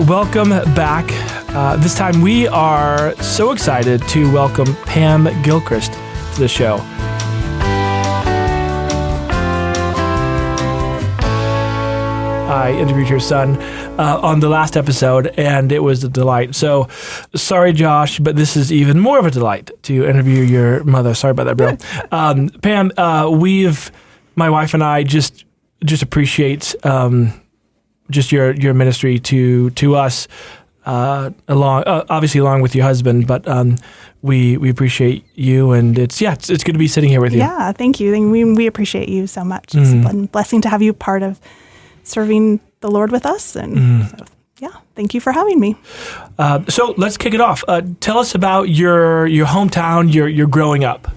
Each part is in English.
Welcome back. This time we are so excited to welcome Pam Gilchrist to the show. I interviewed your son on the last episode, and it was a delight. So, sorry, Josh, but this is even more of a delight to interview your mother. Sorry about that, bro. Pam, my wife and I just appreciate just your ministry to us, along with your husband. But we appreciate you, and it's good to be sitting here with you. Yeah, thank you. We appreciate you so much. It's been a blessing to have you part of serving the Lord with us, and so, thank you for having me. So let's kick it off. Tell us about your hometown, your growing up.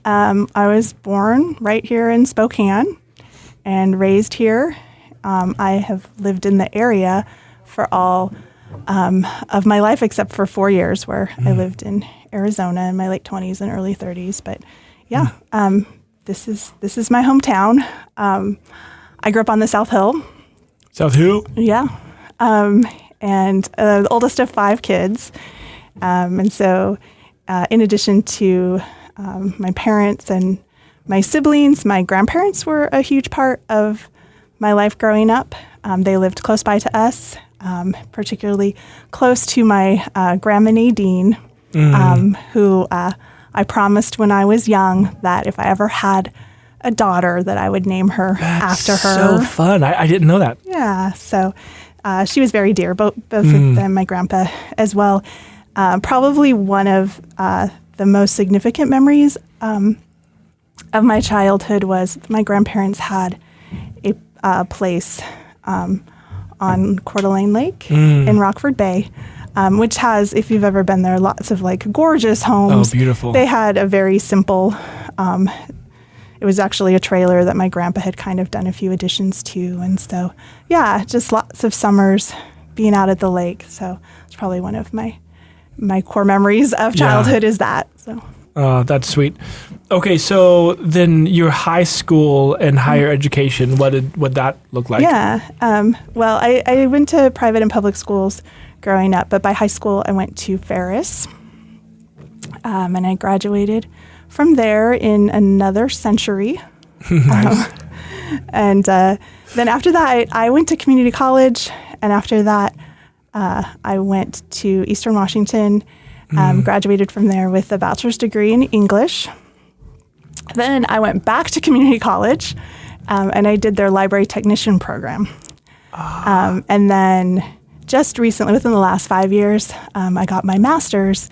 I was born right here in Spokane and raised here. I have lived in the area for all of my life, except for 4 years where I lived in Arizona in my late 20s and early 30s. But this is my hometown. I grew up on the South Hill. South Hill? Yeah. And the oldest of 5 kids. And so in addition to my parents and my siblings, my grandparents were a huge part of my life growing up. They lived close by to us, particularly close to my grandma Nadine, who I promised when I was young that if I ever had a daughter that I would name her after her. So fun. I didn't know that. Yeah. So she was very dear, both of them, my grandpa as well. Probably one of the most significant memories of my childhood was my grandparents had a place on Coeur d'Alene Lake in Rockford Bay, which has, if you've ever been there, lots of like gorgeous homes. Oh, beautiful. They had a very simple, it was actually a trailer that my grandpa had kind of done a few additions to. And so, just lots of summers being out at the lake. So it's probably one of my core memories of childhood is that. So. That's sweet. Okay, so then your high school and higher education, what that look like? Yeah. Well, I went to private and public schools growing up, but by high school I went to Ferris, and I graduated from there in another century. Nice. And then after that, I went to community college, and after that, I went to Eastern Washington. Graduated from there with a bachelor's degree in English. Then I went back to community college, and I did their library technician program. And then just recently, within the last 5 years, I got my master's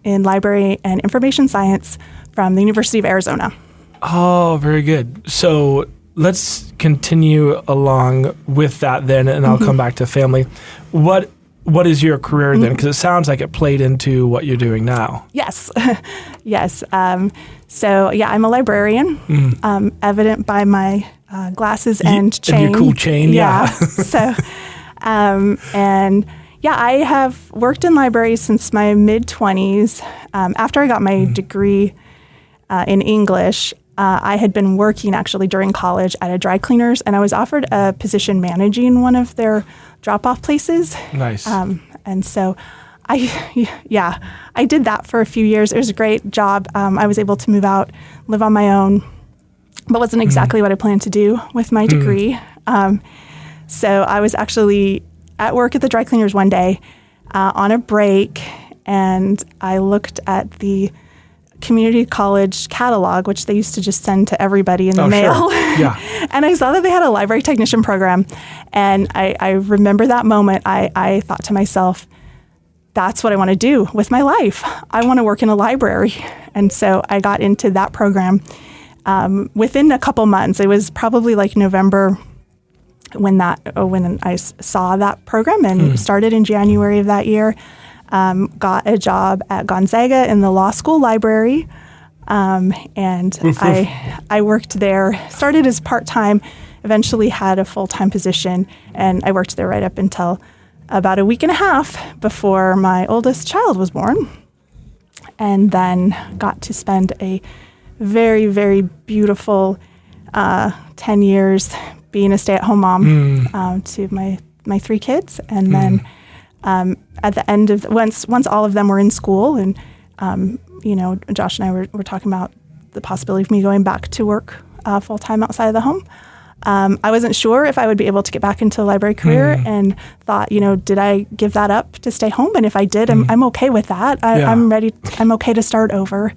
in library and information science from the University of Arizona. Oh, very good. So let's continue along with that then, and I'll come back to family. What is your career then? Because it sounds like it played into what you're doing now. Yes. Yes. So, I'm a librarian, evident by my glasses and chain. And your cool chain, yeah. So, I have worked in libraries since my mid-20s. After I got my degree in English, I had been working actually during college at a dry cleaners, and I was offered a position managing one of their drop-off places. Nice. And so I did that for a few years. It was a great job. I was able to move out, live on my own, but wasn't exactly what I planned to do with my degree. So I was actually at work at the dry cleaners one day on a break, and I looked at the community college catalog, which they used to just send to everybody in the mail. Sure. Yeah. And I saw that they had a library technician program. And I remember that moment. I thought to myself, that's what I want to do with my life. I want to work in a library. And so I got into that program within a couple months. It was probably like November when I saw that program, and started in January of that year. Got a job at Gonzaga in the law school library, and I worked there, started as part-time, eventually had a full-time position, and I worked there right up until about a week and a half before my oldest child was born, and then got to spend a very, very beautiful 10 years being a stay-at-home mom to my my 3 kids. And then at the end of once all of them were in school, and Josh and I were talking about the possibility of me going back to work full time outside of the home. I wasn't sure if I would be able to get back into the library career, and thought, did I give that up to stay home? And if I did, I'm okay with that. I'm ready. I'm okay to start over,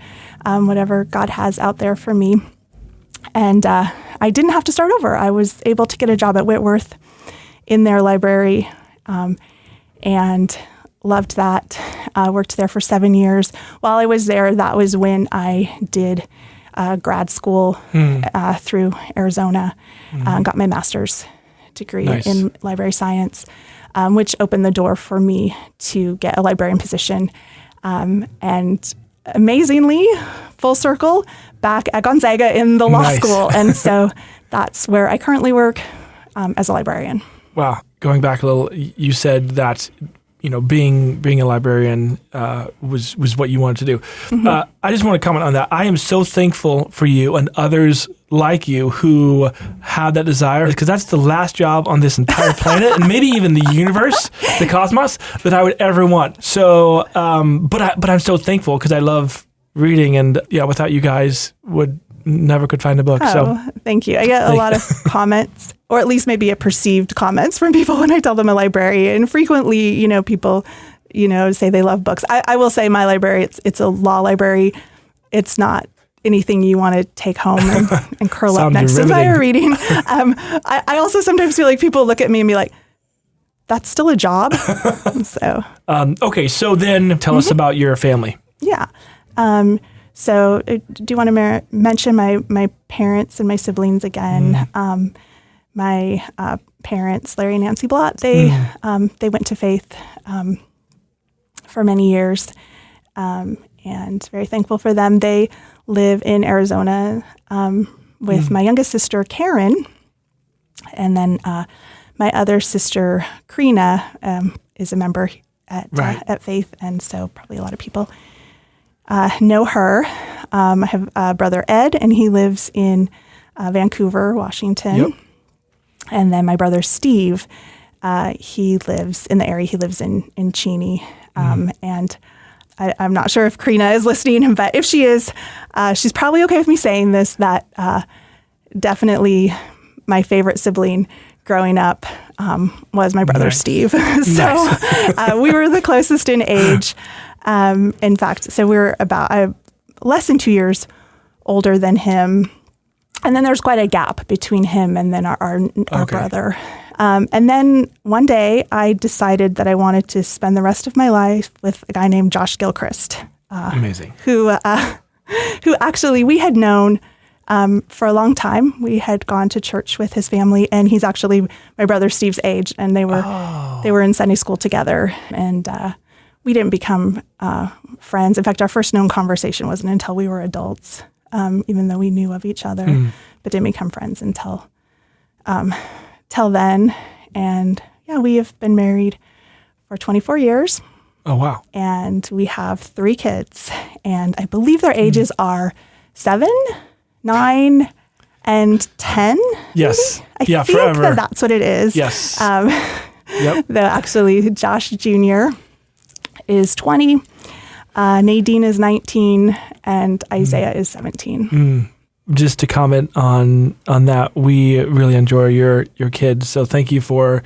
whatever God has out there for me. And I didn't have to start over. I was able to get a job at Whitworth in their library, and loved that. Worked there for 7 years. While I was there, that was when I did grad school through Arizona. Got my master's degree in library science, which opened the door for me to get a librarian position. And amazingly, full circle, back at Gonzaga in the law school. And so that's where I currently work as a librarian. Wow. Going back a little, you said that being a librarian was what you wanted to do. I just want to comment on that. I am so thankful for you and others like you who have that desire, because that's the last job on this entire planet and maybe even the universe, the cosmos, that I would ever want. So, but I'm so thankful because I love reading, and without you guys never could find a book. So thank you. I get a lot of comments, or at least maybe a perceived comments from people when I tell them a librarian. And frequently, people, say they love books. I will say my library, it's a law library. It's not anything you want to take home and curl up next to fire reading. I also sometimes feel like people look at me and be like, that's still a job. So okay, so then tell us about your family. Yeah. So do you want to mention my parents and my siblings again? My parents, Larry and Nancy Blott, they went to faith for many years, and very thankful for them. They live in Arizona with my youngest sister, Karen, and then my other sister, Karina, is a member at Faith, and so probably a lot of people know her. I have a brother, Ed, and he lives in Vancouver, Washington. Yep. And then my brother, Steve, he lives in the area. He lives in Cheney. And I'm not sure if Karina is listening, but if she is, she's probably okay with me saying this, that definitely my favorite sibling growing up was my brother, Steve. So we were the closest in age. In fact, so we're about less than 2 years older than him. And then there's quite a gap between him and then our brother. And then one day I decided that I wanted to spend the rest of my life with a guy named Josh Gilchrist. Amazing. Who actually we had known for a long time. We had gone to church with his family, and he's actually my brother Steve's age, and they were in Sunday school together. And we didn't become friends. In fact, our first known conversation wasn't until we were adults, even though we knew of each other, but didn't become friends until then. And we have been married for 24 years. Oh, wow. And we have 3 kids, and I believe their ages are 7, 9, and 10. Yes. I think forever. That's what it is. Yes. Though actually Josh Jr. is 20, Nadine is 19, and Isaiah is 17. Just to comment on that, we really enjoy your kids. So thank you for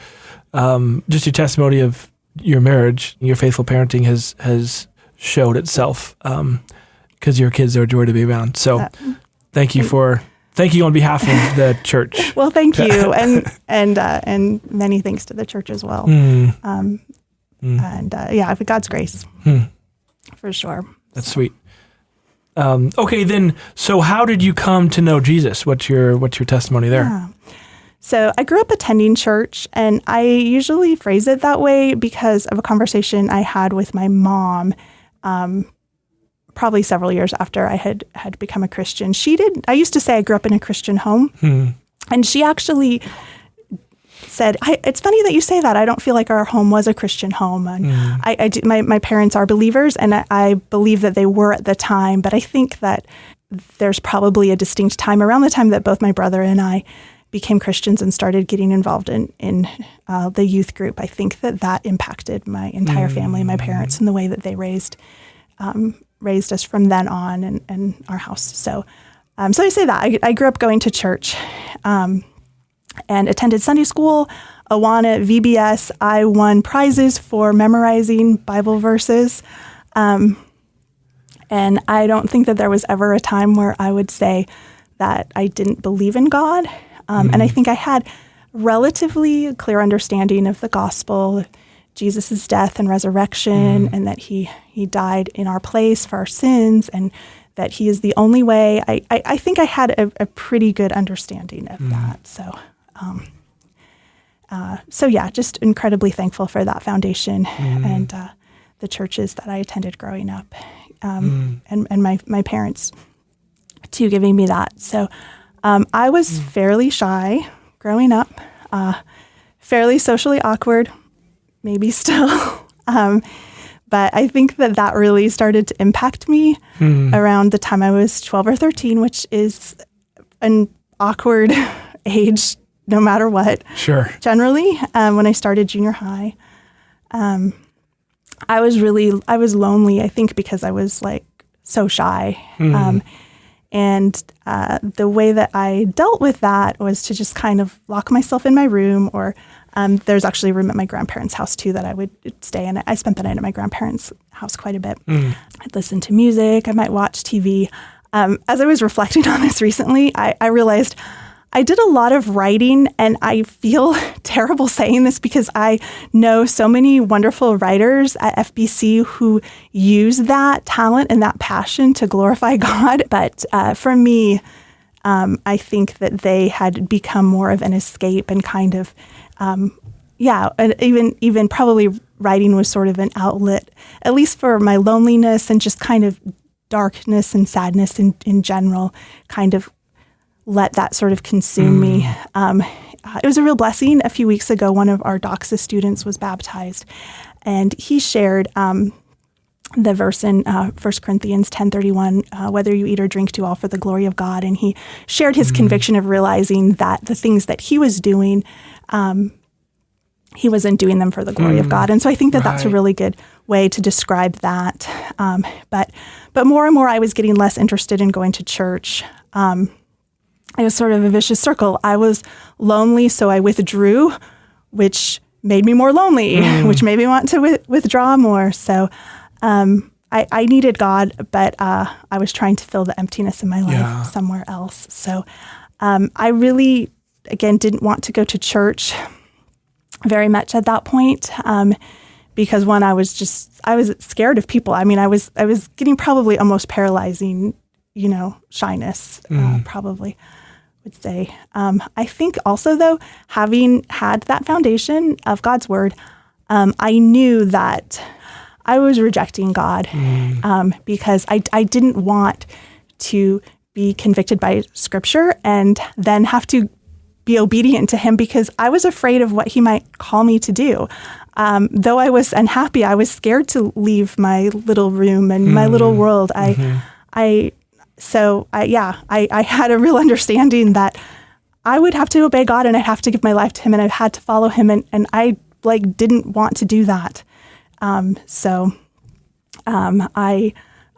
just your testimony of your marriage. Your faithful parenting has showed itself because your kids are a joy to be around. So thank you on behalf of the church. Well, thank you, and many thanks to the church as well. And with God's grace, for sure. That's sweet. Okay, then. So, how did you come to know Jesus? What's your testimony there? Yeah. So, I grew up attending church, and I usually phrase it that way because of a conversation I had with my mom, probably several years after I had become a Christian. I used to say I grew up in a Christian home, and she actually said, "It's funny that you say that. I don't feel like our home was a Christian home." And my parents are believers, and I believe that they were at the time. But I think that there's probably a distinct time around the time that both my brother and I became Christians and started getting involved in the youth group, I think that impacted my entire family, my parents, and the way that they raised us from then on and our house. So I say that. I grew up going to church and attended Sunday school, Awana, VBS. I won prizes for memorizing Bible verses. And I don't think that there was ever a time where I would say that I didn't believe in God. And I think I had relatively clear understanding of the gospel, Jesus' death and resurrection, and that he died in our place for our sins, and that he is the only way. I think I had a pretty good understanding of that. So yeah, just incredibly thankful for that foundation and the churches that I attended growing up, and my parents too giving me that. So I was fairly shy growing up, fairly socially awkward, maybe still. But I think that really started to impact me around the time I was 12 or 13, which is an awkward age no matter what. Sure. Generally, when I started junior high, I was lonely, I think, because I was like so shy. And the way that I dealt with that was to just kind of lock myself in my room, or there's actually a room at my grandparents' house too that I would stay in. I spent the night at my grandparents' house quite a bit. I'd listen to music. I might watch TV. As I was reflecting on this recently, I realized I did a lot of writing, and I feel terrible saying this because I know so many wonderful writers at FBC who use that talent and that passion to glorify God. But for me, I think that they had become more of an escape and kind of, and even probably writing was sort of an outlet, at least for my loneliness and just kind of darkness and sadness in general, kind of let that sort of consume me. It was a real blessing. A few weeks ago, one of our Doxa students was baptized, and he shared the verse in 1 Corinthians 10:31, whether you eat or drink, do all for the glory of God. And he shared his conviction of realizing that the things that he was doing, he wasn't doing them for the glory of God. And so I think that that's a really good way to describe that. But more and more, I was getting less interested in going to church. It was sort of a vicious circle. I was lonely, so I withdrew, which made me more lonely, which made me want to withdraw more. So I needed God, but I was trying to fill the emptiness in my life somewhere else. So I really, again, didn't want to go to church very much at that point, because one, I was scared of people. I mean, I was getting probably almost paralyzing, shyness, probably would say. I think also, though, having had that foundation of God's word, I knew that I was rejecting God because I didn't want to be convicted by Scripture and then have to be obedient to him, because I was afraid of what he might call me to do. Though I was unhappy, I was scared to leave my little room and my little world. I had a real understanding that I would have to obey God and I'd have to give my life to him and I had to follow him. And I didn't want to do that.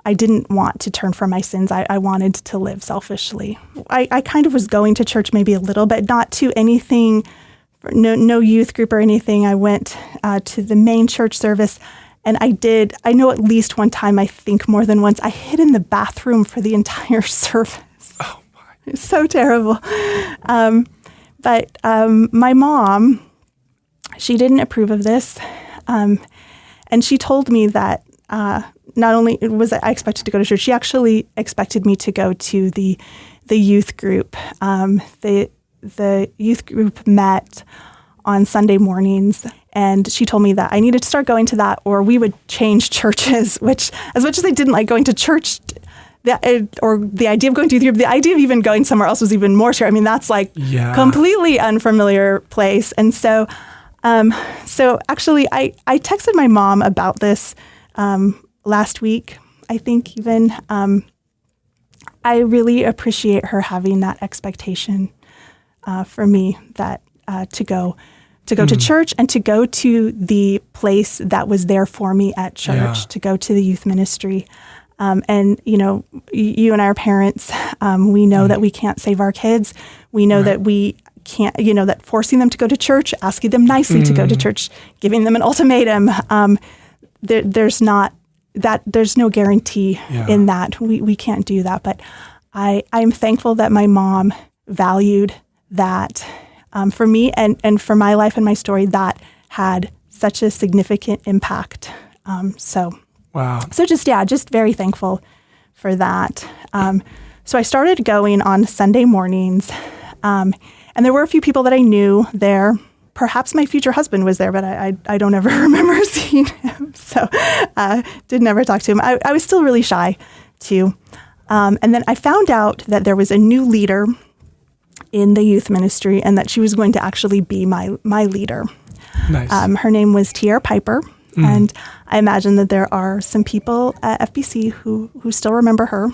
I didn't want to turn from my sins. I wanted to live selfishly. I kind of was going to church maybe a little bit, not to anything, no youth group or anything. I went to the main church service. And I know at least one time, I think more than once, I hid in the bathroom for the entire service. Oh my. It's so terrible. But my mom, she didn't approve of this. And she told me that not only was I expected to go to church, she actually expected me to go to the youth group. The youth group met on Sunday mornings. And she told me that I needed to start going to that or we would change churches, which, as much as I didn't like going to church, or the idea of going to youth group, the idea of even going somewhere else was even more scary. I mean, that's completely unfamiliar place. And so actually I texted my mom about this last week, I think even. I really appreciate her having that expectation for me that to go to church and to go to the place that was there for me at church, to go to the youth ministry. And, you and I are parents. We know that we can't save our kids. We know that we can't, that forcing them to go to church, asking them nicely to go to church, giving them an ultimatum, there's no guarantee in that. We can't do that. But I'm thankful that my mom valued that for me and for my life and my story. That had such a significant impact. Wow. So just very thankful for that. So I started going on Sunday mornings, and there were a few people that I knew there. Perhaps my future husband was there, but I don't ever remember seeing him. So did never talk to him. I was still really shy too. And then I found out that there was a new leader in the youth ministry and that she was going to actually be my leader. Nice. Her name was Tierra Piper. And I imagine that there are some people at FBC who still remember her.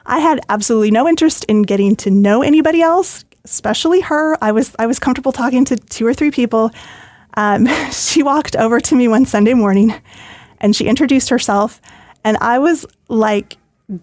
I had absolutely no interest in getting to know anybody else, especially her. I was comfortable talking to 2 or 3 people. She walked over to me one Sunday morning and she introduced herself. And I was like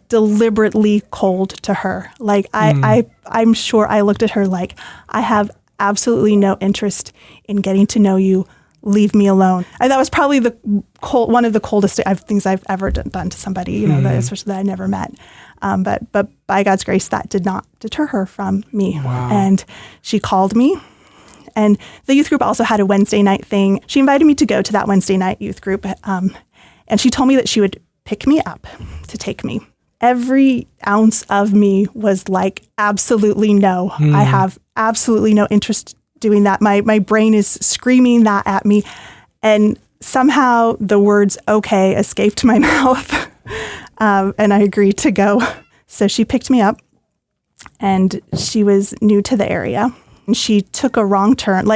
deliberately cold to her. Like I'm sure I looked at her like, I have absolutely no interest in getting to know you. Leave me alone. And that was probably one of the coldest things I've ever done to somebody, especially that I never met. But by God's grace, that did not deter her from me. Wow. And she called me. And the youth group also had a Wednesday night thing. She invited me to go to that Wednesday night youth group. And she told me that she would pick me up to take me. Every ounce of me was like, absolutely no. I have absolutely no interest doing that. My brain is screaming that at me. And somehow the words okay escaped my mouth. And I agreed to go. So she picked me up and she was new to the area. And she took a wrong turn,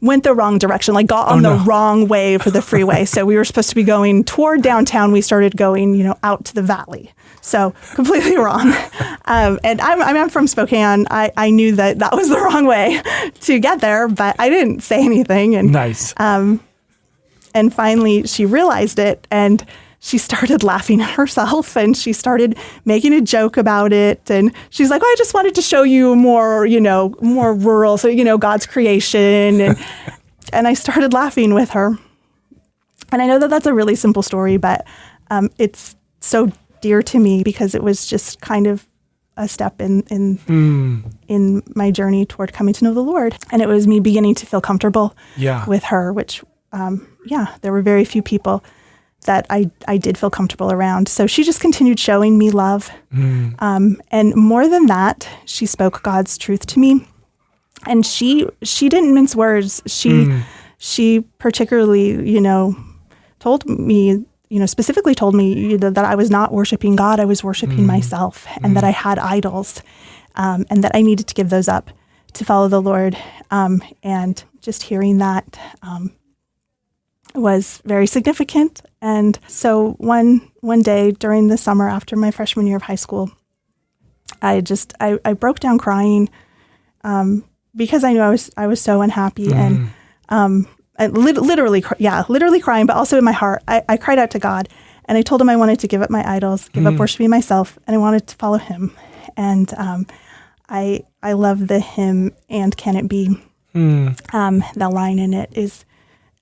went the wrong direction, got on the wrong way for the freeway. So we were supposed to be going toward downtown. We started going, out to the valley. So completely wrong. And I'm from Spokane. I knew that was the wrong way to get there, but I didn't say anything. And nice. And finally she realized it and she started laughing at herself and she started making a joke about it. And she's like, I just wanted to show you more rural, so, God's creation. And I started laughing with her. And I know that that's a really simple story, but it's so dear to me because it was just kind of a step in my journey toward coming to know the Lord. And it was me beginning to feel comfortable with her, which, there were very few people that I did feel comfortable around. So she just continued showing me love. And more than that, she spoke God's truth to me. And she didn't mince words. She particularly, told me, specifically told me that I was not worshiping God, I was worshiping myself, and that I had idols, and that I needed to give those up to follow the Lord. And just hearing that was very significant. And so one day during the summer after my freshman year of high school, I broke down crying because I knew I was so unhappy and literally crying, but also in my heart, I cried out to God and I told him I wanted to give up my idols, give up worshiping myself, and I wanted to follow him. And I love the hymn, "And Can It Be?" That line in it is,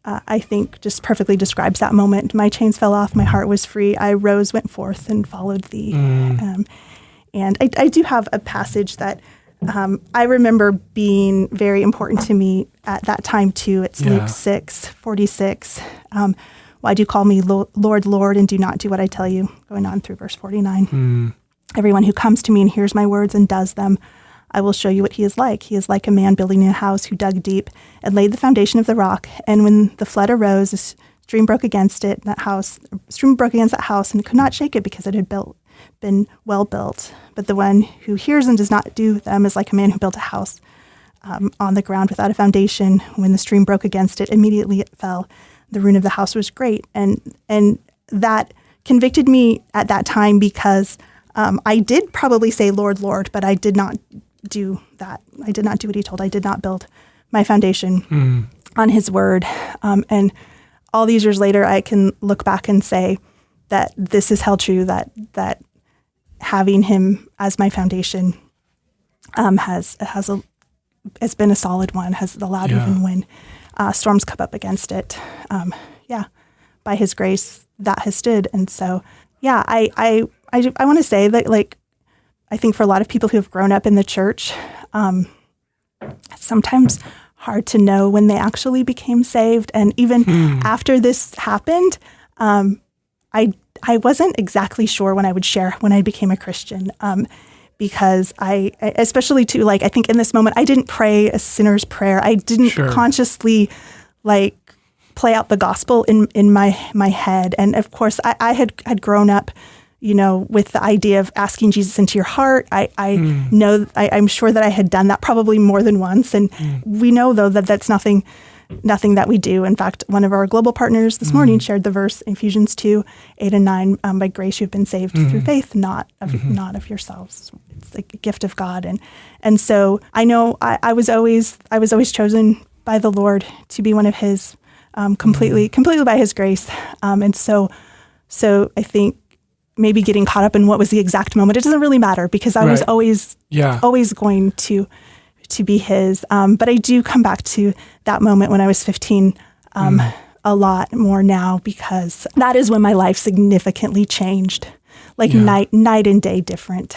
I think, just perfectly describes that moment. My chains fell off, my heart was free, I rose, went forth, and followed thee. And I do have a passage that I remember being very important to me at that time too. It's Luke 6:46. Why do you call me Lord, Lord, and do not do what I tell you? Going on through verse 49. Everyone who comes to me and hears my words and does them, I will show you what he is like. He is like a man building a house who dug deep and laid the foundation of the rock. And when the flood arose, a stream broke against that house and could not shake it because it had been well built. But the one who hears and does not do them is like a man who built a house on the ground without a foundation. When the stream broke against it, immediately it fell. The ruin of the house was great. And that convicted me at that time because I did probably say, Lord, Lord, but I did not do that. I did not do what he told. I did not build my foundation on his word. And all these years later, I can look back and say that this is held true, that having him as my foundation has been a solid one, has allowed even when storms come up against it. By his grace, that has stood. And so, I want to say that, like, I think for a lot of people who have grown up in the church, it's sometimes hard to know when they actually became saved. And even after this happened, I wasn't exactly sure when I would share when I became a Christian, because I especially too, like, I think in this moment, I didn't pray a sinner's prayer. I didn't consciously, like, play out the gospel in my head. And of course, I had grown up, with the idea of asking Jesus into your heart. I know, I'm sure that I had done that probably more than once. And we know, though, that that's nothing that we do. In fact, one of our global partners this morning shared the verse, Ephesians 2:8-9, by grace you've been saved through faith, not of yourselves. It's the gift of God. And so I know I was always chosen by the Lord to be one of his, completely by his grace. And so I think maybe getting caught up in what was the exact moment, it doesn't really matter, because I was always going to be his. But I do come back to that moment when I was 15 a lot more now, because that is when my life significantly changed, like night and day different.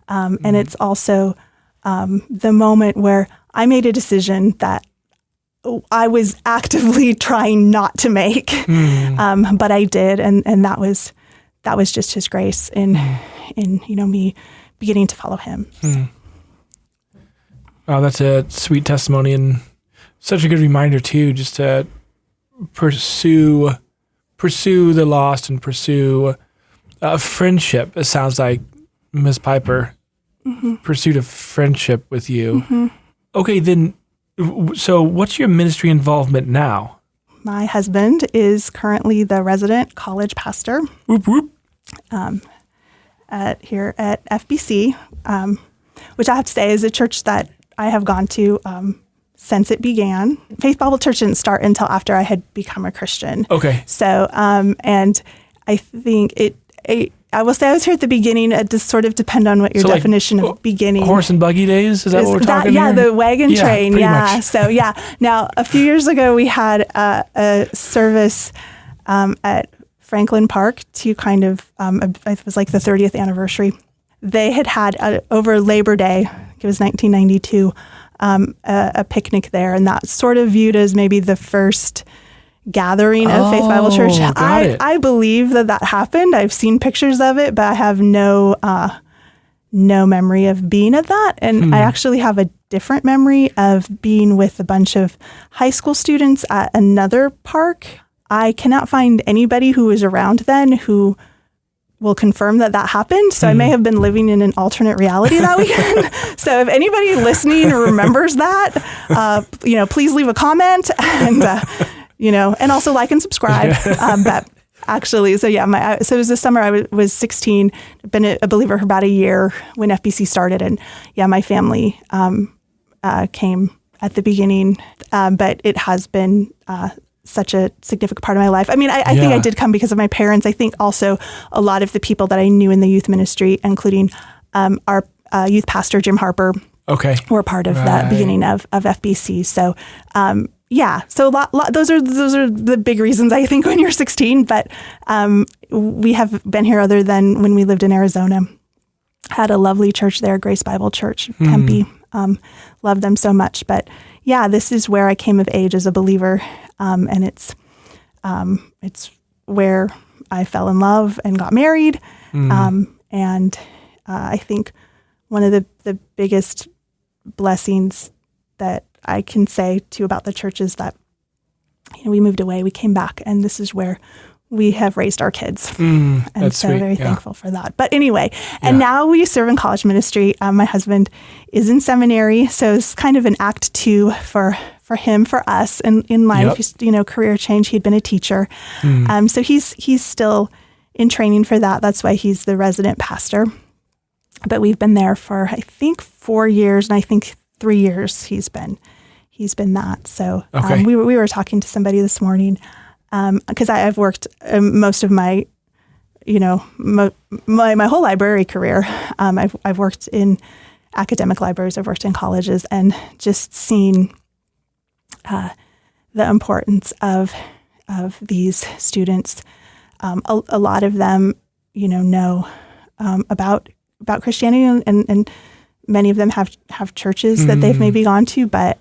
And it's also the moment where I made a decision that I was actively trying not to make, but I did, and that was just his grace in me beginning to follow him. So. Wow, that's a sweet testimony, and such a good reminder too, just to pursue the lost and pursue friendship. It sounds like Ms. Piper pursued a friendship with you. Okay, then. So what's your ministry involvement now? My husband is currently the resident college pastor here at FBC, which I have to say is a church that I have gone to since it began. Faith Bible Church didn't start until after I had become a Christian. Okay. So, and I think I will say I was here at the beginning. It does sort of depend on what your definition of beginning. Horse and buggy days? Is that what we're talking about? Yeah, the wagon train. Yeah. So, Now, a few years ago, we had a service at Franklin Park to kind of, it was like the 30th anniversary. They had over Labor Day, it was 1992, a picnic there. And that's sort of viewed as maybe the first gathering of Faith Bible Church. I believe that happened. I've seen pictures of it, but I have no memory of being at that. And I actually have a different memory of being with a bunch of high school students at another park. I cannot find anybody who was around then who will confirm that happened. So I may have been living in an alternate reality that weekend. So if anybody listening remembers that, please leave a comment and and also like and subscribe. But actually, so it was this summer. I was 16, been a believer for about a year when FBC started, and my family came at the beginning, but it has been such a significant part of my life. I mean, I think I did come because of my parents. I think also a lot of the people that I knew in the youth ministry, including our youth pastor Jim Harper, were part of that beginning of FBC. So. So a lot. Those are the big reasons, I think, when you're 16. But we have been here other than when we lived in Arizona. Had a lovely church there, Grace Bible Church, Tempe. Loved them so much. But this is where I came of age as a believer, and it's where I fell in love and got married. And I think one of the biggest blessings that I can say too about the church is that we moved away, we came back, and this is where we have raised our kids. And so sweet. Very thankful for that. But anyway, and now we serve in college ministry. My husband is in seminary, so it's kind of an act 2 for him, for us in life. He's, career change. He'd been a teacher. So he's still in training for that. That's why he's the resident pastor. but we've been there for, I think, 4 years, and I think 3 years he's been that. So Okay. we were talking to somebody this morning because I've worked most of my, my whole library career. I've worked in academic libraries. I've worked in colleges, and just seen the importance of these students. A lot of them, know about Christianity, and many of them have churches that they've maybe gone to, but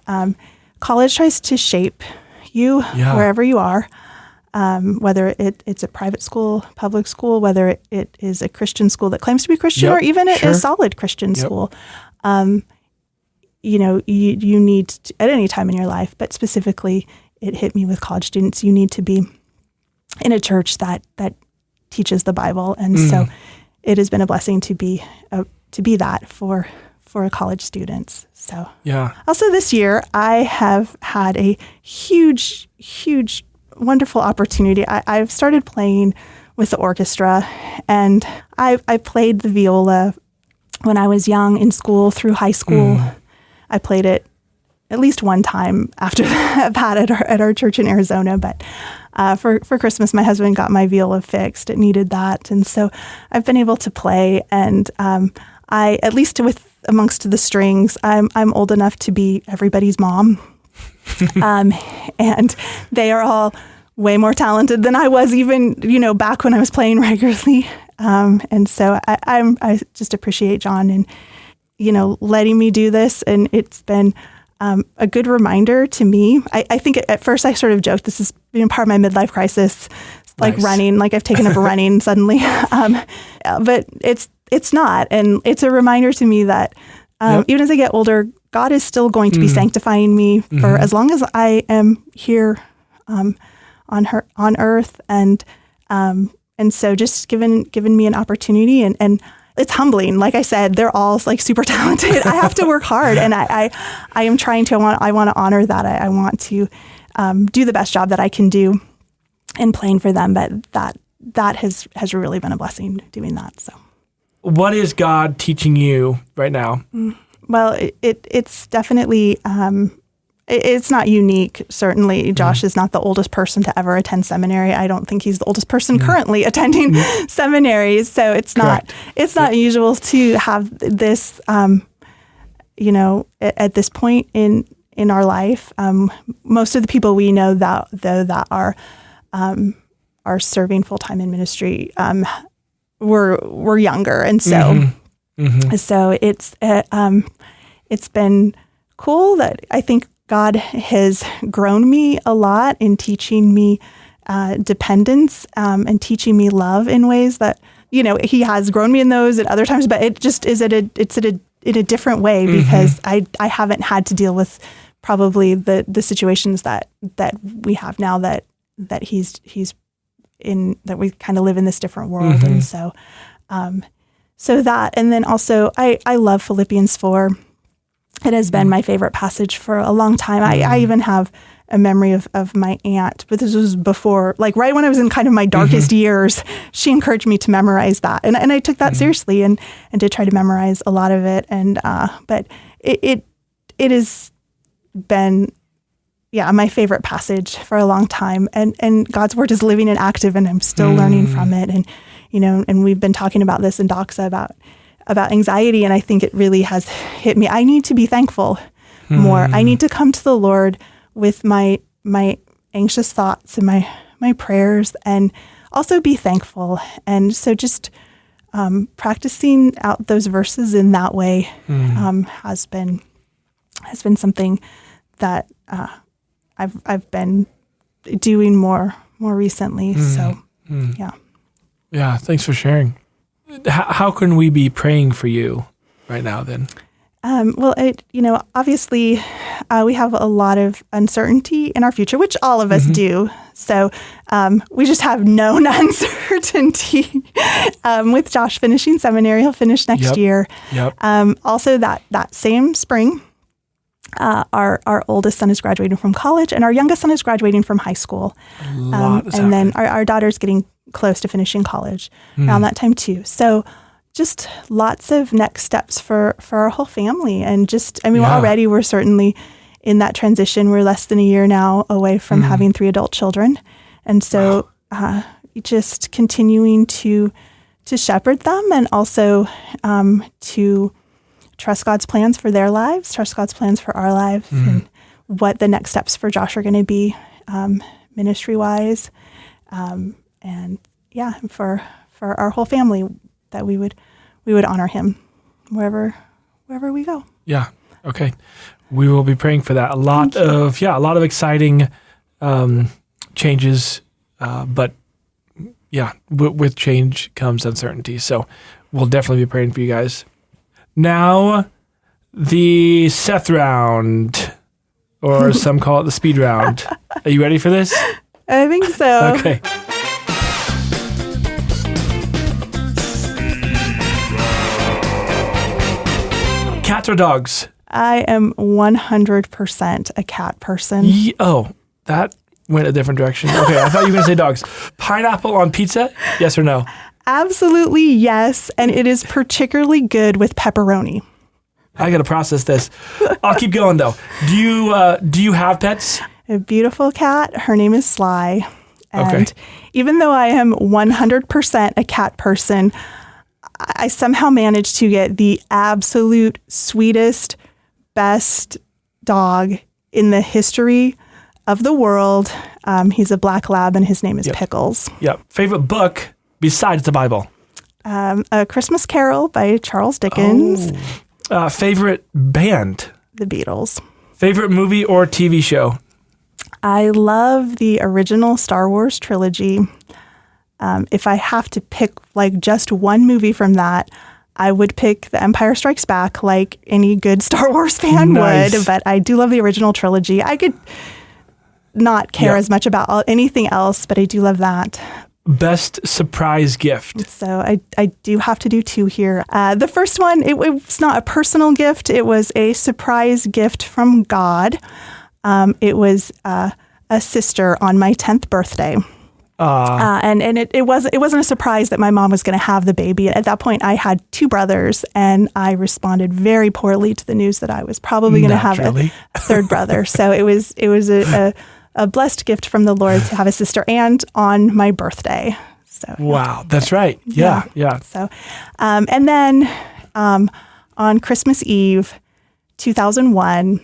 college tries to shape you wherever you are, whether it's a private school, public school, whether it is a Christian school that claims to be Christian, or even a solid Christian school. You need to, at any time in your life, but specifically it hit me with college students, you need to be in a church that teaches the Bible. And so it has been a blessing to be that for college students. So also this year, I have had a huge, wonderful opportunity. I've started playing with the orchestra, and I played the viola when I was young in school through high school. I played it at least one time after that at our church in Arizona. But for Christmas, my husband got my viola fixed. It needed that. And so I've been able to play. And I, at least amongst the strings, I'm old enough to be everybody's mom. And they are all way more talented than I was even, back when I was playing regularly. And so I just appreciate John and, letting me do this. And it's been a good reminder to me. I think at first I sort of joked, this is part of my midlife crisis, like running, like I've taken up running suddenly. But it's not. And it's a reminder to me that even as I get older, God is still going to be sanctifying me for as long as I am here on earth. And so just given me an opportunity, and it's humbling. Like I said, they're all like super talented. I have to work hard, and I am trying to. I want to honor that. I want to do the best job that I can do in playing for them. But that has really been a blessing doing that. So, what is God teaching you right now? Well, it's definitely. It's not unique. Certainly, Josh is not the oldest person to ever attend seminary. I don't think he's the oldest person currently attending seminaries. So it's not usual to have this, at this point in our life. Most of the people we know that are serving full time in ministry were younger, and so it's been cool that I think God has grown me a lot in teaching me dependence and teaching me love in ways that, he has grown me in those at other times, but it just is in a different way because I haven't had to deal with probably the situations that we have now that he's in, that we kind of live in this different world. And so that, and then also I love Philippians 4. It has been my favorite passage for a long time. I even have a memory of my aunt, but this was before, like right when I was in kind of my darkest years, she encouraged me to memorize that. And I took that seriously and did try to memorize a lot of it. And, but it has been, my favorite passage for a long time. And God's word is living and active, and I'm still learning from it. And, and we've been talking about this in Doxa about anxiety, and I think it really has hit me. I need to be thankful more. I need to come to the Lord with my anxious thoughts and my prayers, and also be thankful. And so just practicing out those verses in that way has been something that I've been doing more recently. So yeah, thanks for sharing. How can we be praying for you right now then? Well, obviously we have a lot of uncertainty in our future, which all of us do. So we just have known uncertainty with Josh finishing seminary. He'll finish next year. Also that same spring, our oldest son is graduating from college, and our youngest son is graduating from high school. And then our daughter's getting close to finishing college around that time too. So just lots of next steps for our whole family. And already we're certainly in that transition. We're less than a year now away from having 3 adult children. And so just continuing to shepherd them, and also to trust God's plans for their lives, trust God's plans for our lives, and what the next steps for Josh are going to be ministry-wise. And for our whole family, that we would honor him wherever we go. Yeah. Okay. We will be praying for that. A lot of exciting changes, but with change comes uncertainty. So we'll definitely be praying for you guys. Now, the Seth round, or some call it the speed round. Are you ready for this? I think so. Okay. Cats or dogs? I am 100% a cat person. That went a different direction. Okay, I thought you were going to say dogs. Pineapple on pizza? Yes or no? Absolutely yes, and it is particularly good with pepperoni. I got to process this. I'll keep going though. Do you have pets? A beautiful cat. Her name is Sly. And even though I am 100% a cat person, I somehow managed to get the absolute sweetest, best dog in the history of the world. He's a black lab, and his name is Pickles. Yep. Favorite book besides the Bible? A Christmas Carol by Charles Dickens. Favorite band? The Beatles. Favorite movie or TV show? I love the original Star Wars trilogy. If I have to pick just one movie from that, I would pick The Empire Strikes Back, like any good Star Wars fan would. But I do love the original trilogy. I could not care as much about anything else, but I do love that. Best surprise gift? So I do have to do 2 here. The first one, it was not a personal gift. It was a surprise gift from God. It was a sister on my 10th birthday. And it wasn't a surprise that my mom was going to have the baby. At that point, I had 2 brothers, and I responded very poorly to the news that I was probably going to have a 3rd brother. So it was a blessed gift from the Lord to have a sister, and on my birthday. So wow, that's right. Yeah. So, and then on Christmas Eve, 2001,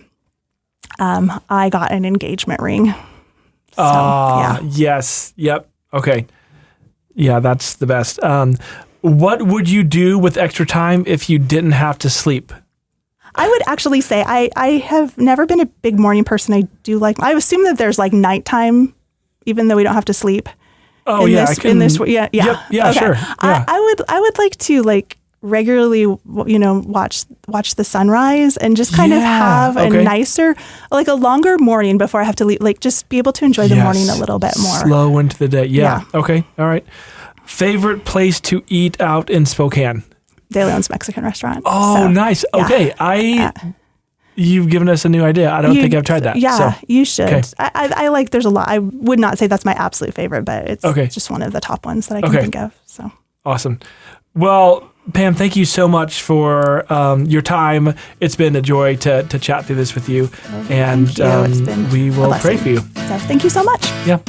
I got an engagement ring. So, yes. Yep. Okay. Yeah, that's the best. What would you do with extra time if you didn't have to sleep? I would actually say I have never been a big morning person. I assume that there's nighttime, even though we don't have to sleep. Oh, yeah. Yeah. Yeah, okay. Sure. Yeah. I would like to regularly, watch the sunrise and just kind of have a nicer, a longer morning before I have to leave. Just be able to enjoy the morning a little bit more. Slow into the day. Yeah. Okay. All right. Favorite place to eat out in Spokane? De Leon's Mexican restaurant. Oh, so, nice. Okay. You've given us a new idea. I don't think I've tried that. Yeah, so. You should. Okay. I there's a lot. I would not say that's my absolute favorite, but it's just one of the top ones that I can think of. So awesome. Well, Pam, thank you so much for your time. It's been a joy to chat through this with you. And It's been we will pray for you. So thank you so much. Yeah.